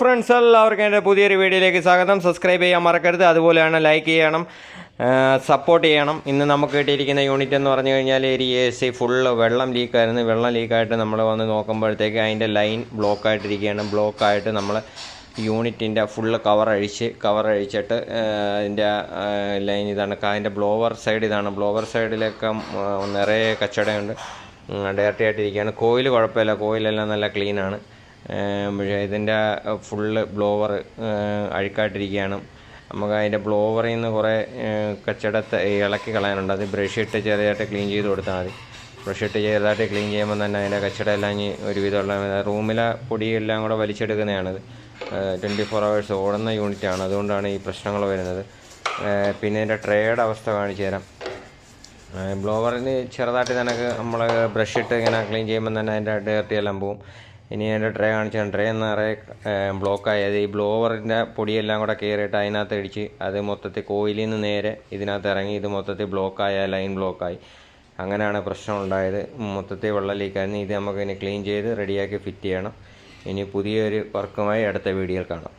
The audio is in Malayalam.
ഫ്രണ്ട്സ് എല്ലാവർക്കും എൻ്റെ പുതിയൊരു വീഡിയോയിലേക്ക് സ്വാഗതം. സബ്സ്ക്രൈബ് ചെയ്യാൻ മറക്കരുത്, അതുപോലെയാണ് ലൈക്ക് ചെയ്യണം, സപ്പോർട്ട് ചെയ്യണം. ഇന്ന് നമുക്ക് കിട്ടിയിരിക്കുന്ന യൂണിറ്റ് എന്ന് പറഞ്ഞു കഴിഞ്ഞാൽ ഒരു AC ഫുള്ള് വെള്ളം ലീക്കായിരുന്നു. വെള്ളം ലീക്കായിട്ട് നമ്മൾ വന്ന് നോക്കുമ്പോഴത്തേക്ക് അതിൻ്റെ ലൈൻ ബ്ലോക്കായിട്ടിരിക്കുകയാണ്. ബ്ലോക്കായിട്ട് നമ്മൾ യൂണിറ്റിൻ്റെ ഫുള്ള് കവർ അഴിച്ചിട്ട് അതിൻ്റെ ലൈൻ ഇതാണ്. അതിൻ്റെ ബ്ലോവർ സൈഡ് ഇതാണ്. ബ്ലോവർ സൈഡിലൊക്കെ നിറയെ കച്ചടയുണ്ട്, ഡയറക്റ്റ് ആയിട്ടിരിക്കുകയാണ്. കോയിൽ കുഴപ്പമില്ല, കോയിലെല്ലാം നല്ല ക്ലീനാണ്. പക്ഷേ ഇതിൻ്റെ ഫുള്ള് ബ്ലോവർ അഴുക്കായിട്ടിരിക്കുകയാണ്. നമുക്ക് അതിൻ്റെ ബ്ലോവറിൽ നിന്ന് കുറേ കച്ചടത്തെ ഇളക്കി കളയാനുണ്ട്. അത് ബ്രഷ് ഇട്ട് ചെറുതായിട്ട് ക്ലീൻ ചെയ്ത് കൊടുത്താൽ മതി. ബ്രഷ് ഇട്ട് ചെറുതായിട്ട് ക്ലീൻ ചെയ്യുമ്പോൾ തന്നെ അതിൻ്റെ കച്ചട എല്ലാം ഒരുവിധമുള്ള റൂമിലെ പൊടിയെല്ലാം കൂടെ വലിച്ചെടുക്കുന്നതാണിത്. 24 hours ഓടുന്ന യൂണിറ്റാണ്, അതുകൊണ്ടാണ് ഈ പ്രശ്നങ്ങൾ വരുന്നത്. പിന്നെ ഇതിൻ്റെ ട്രേയുടെ അവസ്ഥ കാണിച്ചു തരാം. ബ്ലോവറിന് ചെറുതായിട്ട് നിനക്ക് നമ്മൾ ബ്രഷ് ഇട്ട് ഇങ്ങനെ ക്ലീൻ ചെയ്യുമ്പോൾ തന്നെ അതിൻ്റെ ഡേർട്ടി എല്ലാം പോവും. ഇനി അതിൻ്റെ ട്രേ കാണിച്ചാൽ ട്രേ നിറയെ ബ്ലോക്കായത് ഈ ബ്ലോവറിൻ്റെ പൊടിയെല്ലാം കൂടെ കയറിയിട്ട് അതിനകത്ത് ഇടിച്ച് അത് മൊത്തത്തിൽ കോയിലിൽ നിന്ന് നേരെ ഇതിനകത്ത് ഇറങ്ങി ഇത് മൊത്തത്തിൽ ബ്ലോക്കായ ലൈൻ ബ്ലോക്കായി. അങ്ങനെയാണ് പ്രശ്നം ഉണ്ടായത്. മൊത്തത്തിൽ വെള്ളം ലീക്കായിരുന്നു. ഇത് നമുക്ക് ഇനി ക്ലീൻ ചെയ്ത് റെഡിയാക്കി ഫിറ്റ് ചെയ്യണം. ഇനി പുതിയൊരു വർക്കുമായി അടുത്ത വീഡിയോയിൽ കാണാം.